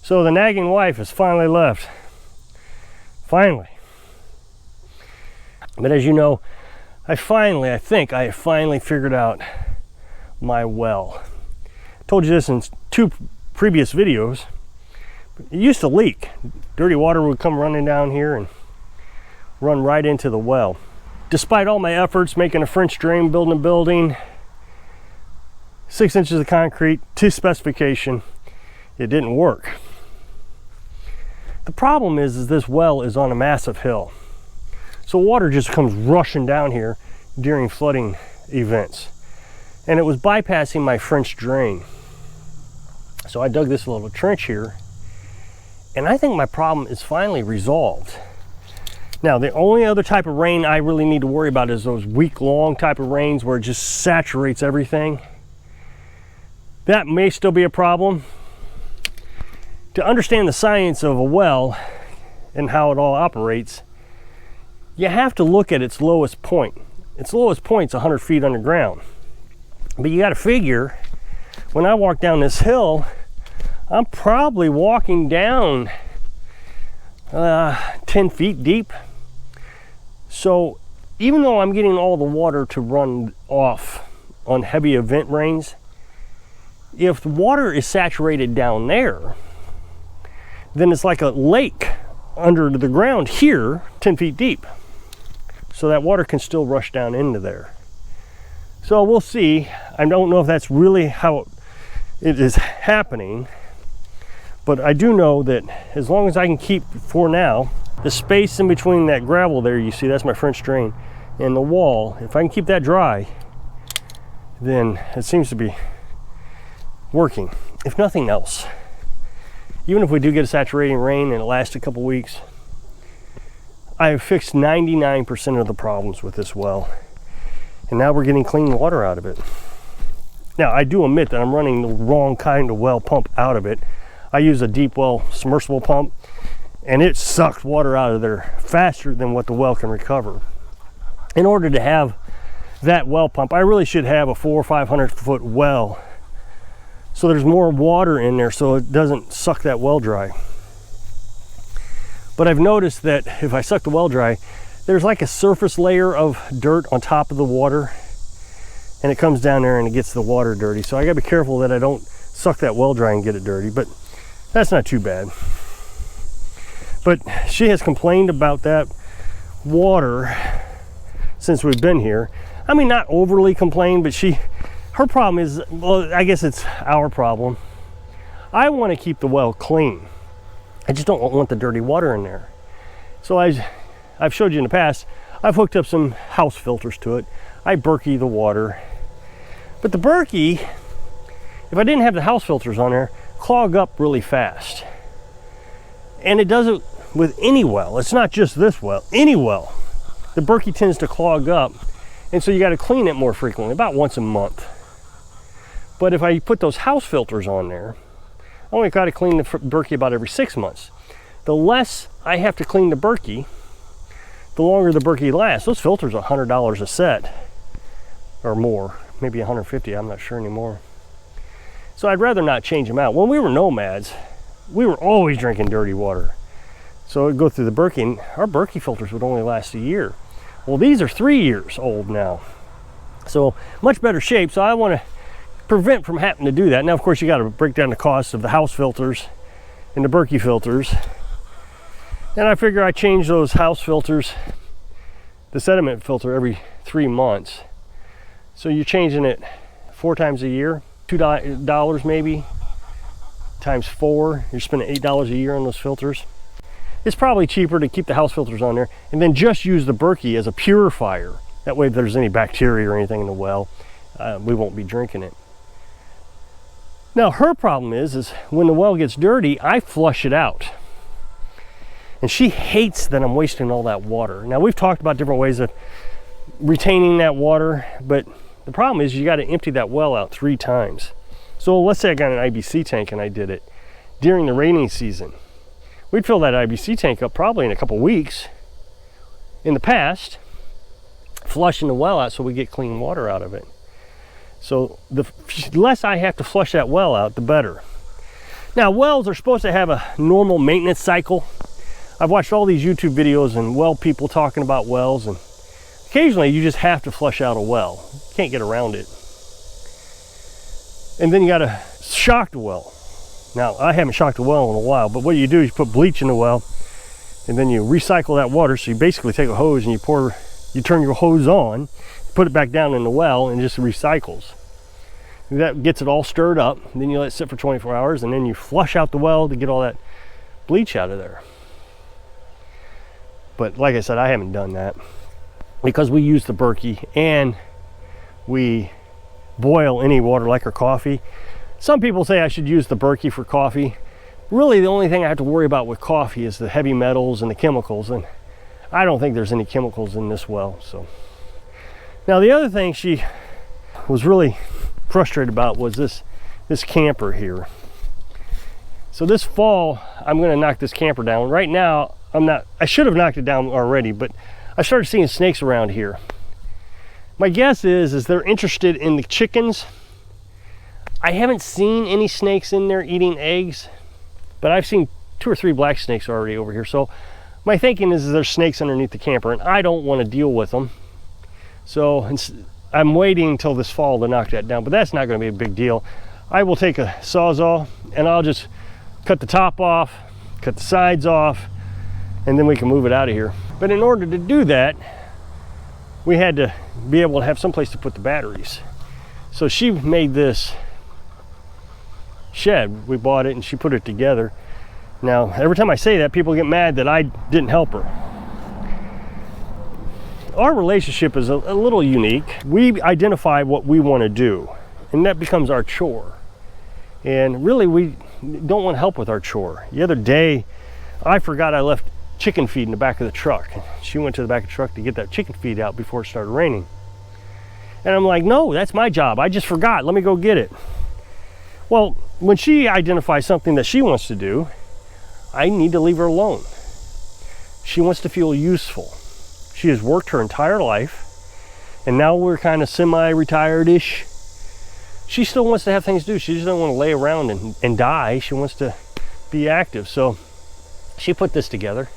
So the nagging wife has finally left. Finally. But as you know, I think I finally figured out my well. I told you this in 2 previous videos. It used to leak. Dirty water would come running down here and run right into the well. Despite all my efforts making a French drain, building a building, 6 inches of concrete to specification, it didn't work. The problem is this well is on a massive hill. So water just comes rushing down here during flooding events. And it was bypassing my French drain. So I dug this little trench here, and I think my problem is finally resolved. Now, the only other type of rain I really need to worry about is those week-long type of rains where it just saturates everything. That may still be a problem. To understand the science of a well and how it all operates, you have to look at its lowest point. Its lowest point's 100 feet underground. But you got to figure, when I walk down this hill, I'm probably walking down 10 feet deep. So even though I'm getting all the water to run off on heavy event rains, if the water is saturated down there, then it's like a lake under the ground here, 10 feet deep. So that water can still rush down into there. So we'll see. I don't know if that's really how it is happening, but I do know that as long as I can keep, for now, the space in between that gravel there, you see, that's my French drain, and the wall, if I can keep that dry, then it seems to be working. If nothing else, even if we do get a saturating rain and it lasts a couple weeks, I have fixed 99% of the problems with this well. And now we're getting clean water out of it. Now, I do admit that I'm running the wrong kind of well pump out of it. I use a deep well submersible pump, and it sucked water out of there faster than what the well can recover. In order to have that well pump, I really should have a 400 or 500 foot well, so there's more water in there so it doesn't suck that well dry. But I've noticed that if I suck the well dry, there's like a surface layer of dirt on top of the water, and it comes down there and it gets the water dirty. So I gotta be careful that I don't suck that well dry and get it dirty, but that's not too bad. But she has complained about that water since we've been here. I mean, not overly complained, but her problem is, well, I guess it's our problem. I want to keep the well clean. I just don't want the dirty water in there. So I've showed you in the past, I've hooked up some house filters to it. I Berkey the water. But the Berkey, if I didn't have the house filters on there, clog up really fast. And it does it with any well. It's not just this well, any well. The Berkey tends to clog up, and so you got to clean it more frequently, about once a month. But if I put those house filters on there, I only got to clean the Berkey about every 6 months. The less I have to clean the Berkey, the longer the Berkey lasts. Those filters are $100 a set or more, maybe $150, I'm not sure anymore. So I'd rather not change them out. When we were nomads, we were always drinking dirty water. So it'd go through the Berkey, and our Berkey filters would only last a year. Well, these are 3 years old now. So much better shape, so I want to prevent from having to do that. Now, of course, you got to break down the cost of the house filters and the Berkey filters. And I figure I change those house filters, the sediment filter, every 3 months. So you're changing it 4 times a year, $2 maybe, times 4. You're spending $8 a year on those filters. It's probably cheaper to keep the house filters on there and then just use the Berkey as a purifier. That way, if there's any bacteria or anything in the well, we won't be drinking it. Now, her problem is when the well gets dirty, I flush it out. And she hates that I'm wasting all that water. Now, we've talked about different ways of retaining that water, but the problem is you got to empty that well out 3 times. So let's say I got an IBC tank and I did it during the rainy season. We'd fill that IBC tank up probably in a couple weeks in the past, flushing the well out so we get clean water out of it. So the less I have to flush that well out, the better. Now, wells are supposed to have a normal maintenance cycle. I've watched all these YouTube videos and well people talking about wells, and occasionally you just have to flush out a well. You can't get around it. And then you gotta shock the well. Now, I haven't shocked a well in a while, but what you do is you put bleach in the well, and then you recycle that water. So you basically take a hose and you turn your hose on, put it back down in the well, and it just recycles. That gets it all stirred up. Then you let it sit for 24 hours, and then you flush out the well to get all that bleach out of there. But like I said, I haven't done that because we use the Berkey and we boil any water like our coffee. Some people say I should use the Berkey for coffee. Really, the only thing I have to worry about with coffee is the heavy metals and the chemicals, and I don't think there's any chemicals in this well. So now the other thing she was really frustrated about was this camper here. So this fall I'm going to knock this camper down. Right now I should have knocked it down already, but I started seeing snakes around here. My guess is they're interested in the chickens. I haven't seen any snakes in there eating eggs, but I've seen 2 or 3 black snakes already over here. So my thinking is there's snakes underneath the camper, and I don't want to deal with them. So I'm waiting until this fall to knock that down, but that's not going to be a big deal. I will take a Sawzall and I'll just cut the top off, cut the sides off, and then we can move it out of here. But in order to do that, we had to be able to have some place to put the batteries. So she made this shed. We bought it and she put it together. Now, every time I say that, people get mad that I didn't help her. Our relationship is a little unique. We identify what we want to do, and that becomes our chore. And really, we don't want help with our chore. The other day, I forgot I left chicken feed in the back of the truck. She went to the back of the truck to get that chicken feed out before it started raining. And I'm like, no, that's my job. I just forgot. Let me go get it. Well, when she identifies something that she wants to do, I need to leave her alone. She wants to feel useful. She has worked her entire life, and now we're kind of semi-retired-ish. She still wants to have things to do. She just doesn't want to lay around and die. She wants to be active. So she put this together.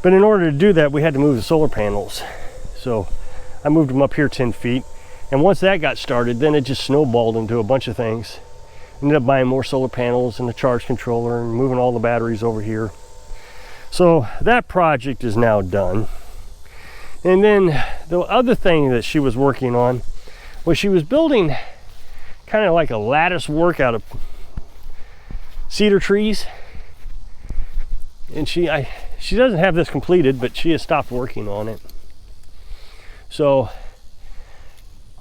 But in order to do that, we had to move the solar panels. So I moved them up here 10 feet. And once that got started, then it just snowballed into a bunch of things. Ended up buying more solar panels and the charge controller and moving all the batteries over here. So that project is now done. And then the other thing that she was working on was she was building kind of like a lattice work out of cedar trees. And she doesn't have this completed, but she has stopped working on it. So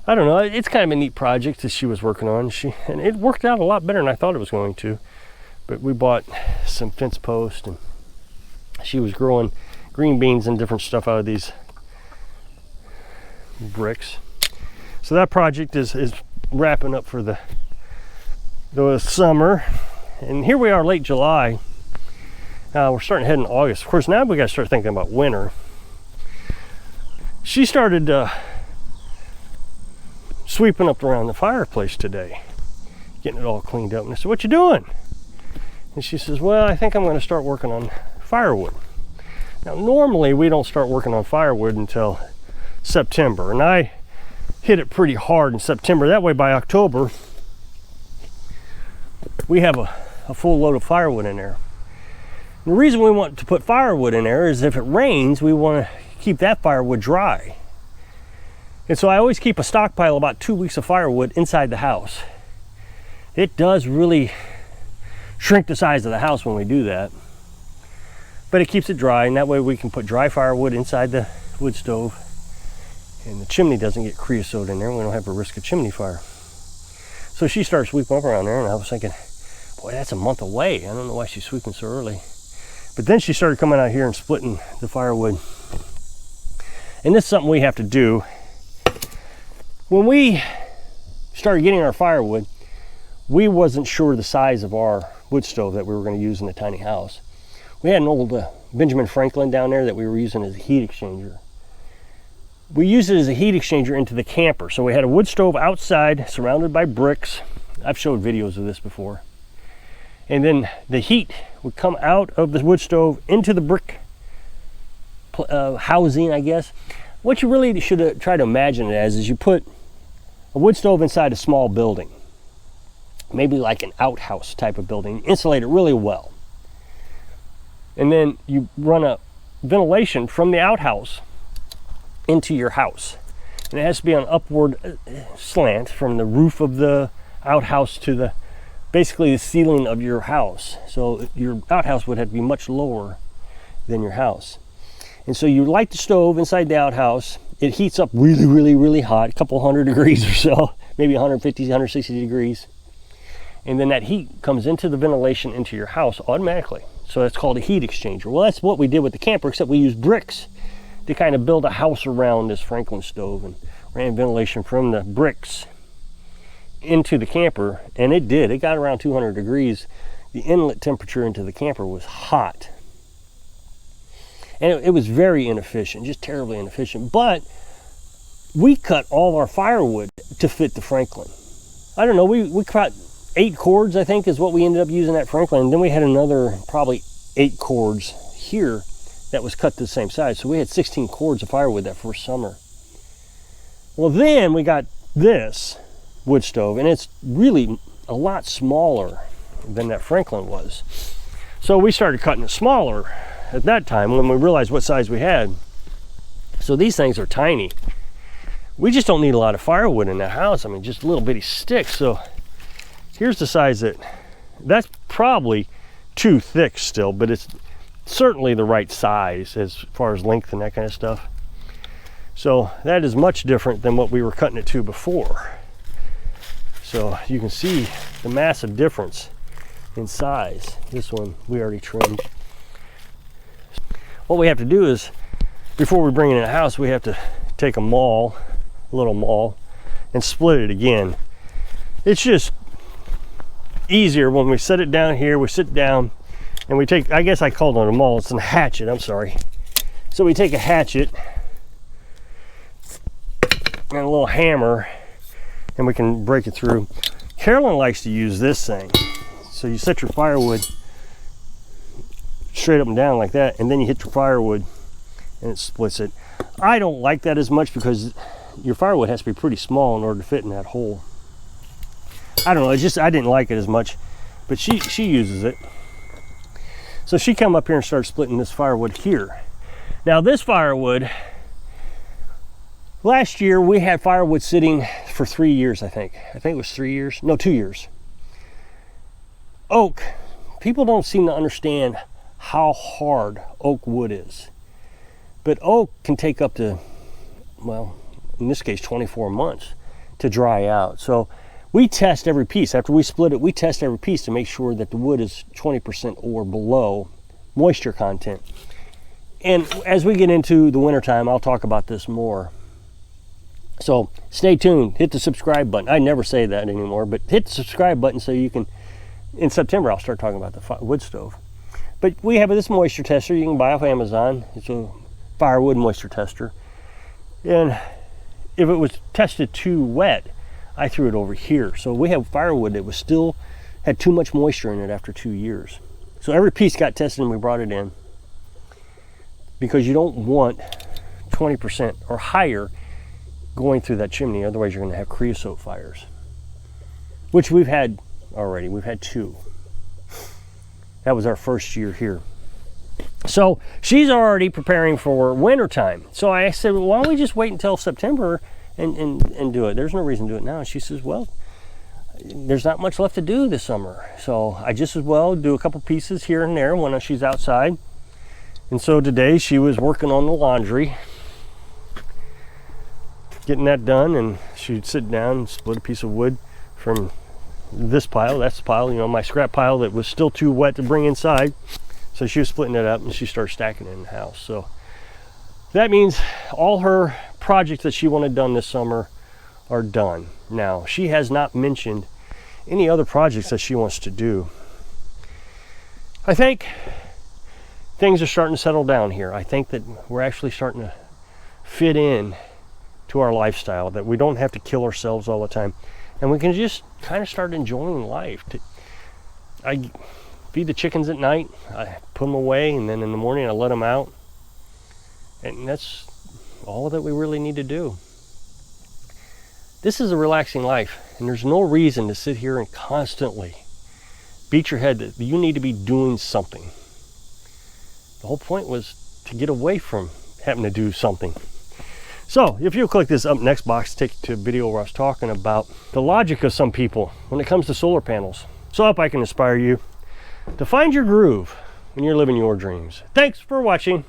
I don't know, it's kind of a neat project that she was working on. And it worked out a lot better than I thought it was going to. But we bought some fence posts, and she was growing green beans and different stuff out of these bricks. So that project is wrapping up for the summer. And here we are, late July. We're starting to head in August. Of course, now we got to start thinking about winter. She started sweeping up around the fireplace today, getting it all cleaned up. And I said, "What you doing?" And she says, "Well, I think I'm going to start working on firewood." Now, normally we don't start working on firewood until September, and I hit it pretty hard in September. That way, by October, we have a full load of firewood in there. And the reason we want to put firewood in there is if it rains, we want to keep that firewood dry. And so I always keep a stockpile about 2 weeks of firewood inside the house. It does really shrink the size of the house when we do that, but it keeps it dry, and that way we can put dry firewood inside the wood stove, and the chimney doesn't get creosote in there. We don't have a risk of chimney fire. So she started sweeping up around there, and I was thinking, boy, that's a month away. I don't know why she's sweeping so early. But then she started coming out here and splitting the firewood. And this is something we have to do. When we started getting our firewood, we wasn't sure the size of our wood stove that we were going to use in the tiny house. We had an old Benjamin Franklin down there that we were using as a heat exchanger. We used it as a heat exchanger into the camper. So we had a wood stove outside surrounded by bricks. I've showed videos of this before. And then the heat would come out of the wood stove into the brick housing, I guess. What you really should try to imagine it as is you put a wood stove inside a small building, maybe like an outhouse type of building, insulate it really well. And then you run a ventilation from the outhouse into your house. And it has to be on upward slant from the roof of the outhouse to the basically the ceiling of your house. So your outhouse would have to be much lower than your house. And so you light the stove inside the outhouse. It heats up really, really, really hot, a couple hundred degrees or so, maybe 150, 160 degrees. And then that heat comes into the ventilation into your house automatically. So that's called a heat exchanger. Well, that's what we did with the camper, except we used bricks to kind of build a house around this Franklin stove and ran ventilation from the bricks into the camper. And it did. It got around 200 degrees. The inlet temperature into the camper was hot. And it was very inefficient, just terribly inefficient. But we cut all our firewood to fit the Franklin. I don't know, we cut 8 cords, I think, is what we ended up using at Franklin. And then we had another probably 8 cords here that was cut to the same size. So we had 16 cords of firewood that first summer. Well, then we got this wood stove, and it's really a lot smaller than that Franklin was. So we started cutting it smaller at that time when we realized what size we had. So these things are tiny. We just don't need a lot of firewood in that house. I mean, just little bitty sticks. So here's the size that's probably too thick still, but it's certainly the right size as far as length and that kind of stuff. So that is much different than what we were cutting it to before. So you can see the massive difference in size. This one we already trimmed. What we have to do is, before we bring it in the house, we have to take a little maul, and split it again. It's just easier when we set it down here. We sit down and we take, I guess I called it a maul, it's a hatchet, I'm sorry. So we take a hatchet and a little hammer and we can break it through. Carolyn likes to use this thing. So you set your firewood straight up and down like that, and then you hit your firewood and it splits it. I don't like that as much because your firewood has to be pretty small in order to fit in that hole. I don't know, it's just I didn't like it as much, but she uses it. So she come up here and started splitting this firewood here. Now this firewood, last year we had firewood sitting for 3 years, I think it was 3 years, no, 2 years. Oak, people don't seem to understand how hard oak wood is. But oak can take up to, well, in this case 24 months to dry out. So we test every piece. After we split it, we test every piece to make sure that the wood is 20% or below moisture content. And as we get into the wintertime, I'll talk about this more. So stay tuned, hit the subscribe button. I never say that anymore, but hit the subscribe button so you can, in September, I'll start talking about the wood stove. But we have this moisture tester you can buy off Amazon. It's a firewood moisture tester. And if it was tested too wet, I threw it over here. So we have firewood that was still had too much moisture in it after 2 years. So every piece got tested and we brought it in, because you don't want 20% or higher going through that chimney. Otherwise you're going to have creosote fires, which we've had already. We've had 2. That was our first year here. So she's already preparing for winter time. So I said, well, why don't we just wait until September and do it? There's no reason to do it now. And she says, well, there's not much left to do this summer. So I just as well do a couple pieces here and there when she's outside. And so today she was working on the laundry, getting that done, and she'd sit down and split a piece of wood from this pile, that's the pile, you know, my scrap pile that was still too wet to bring inside. So she was splitting it up and she started stacking it in the house. So that means all her projects that she wanted done this summer are done. Now, she has not mentioned any other projects that she wants to do. I think things are starting to settle down here. I think that we're actually starting to fit in to our lifestyle, that we don't have to kill ourselves all the time. And we can just kind of start enjoying life. feed the chickens at night. I put them away, and then in the morning I let them out. And that's all that we really need to do. This is a relaxing life, and there's no reason to sit here and constantly beat your head that you need to be doing something. The whole point was to get away from having to do something. So if you'll click this up next box, take you to a video where I was talking about the logic of some people when it comes to solar panels. So I hope I can inspire you to find your groove when you're living your dreams. Thanks for watching.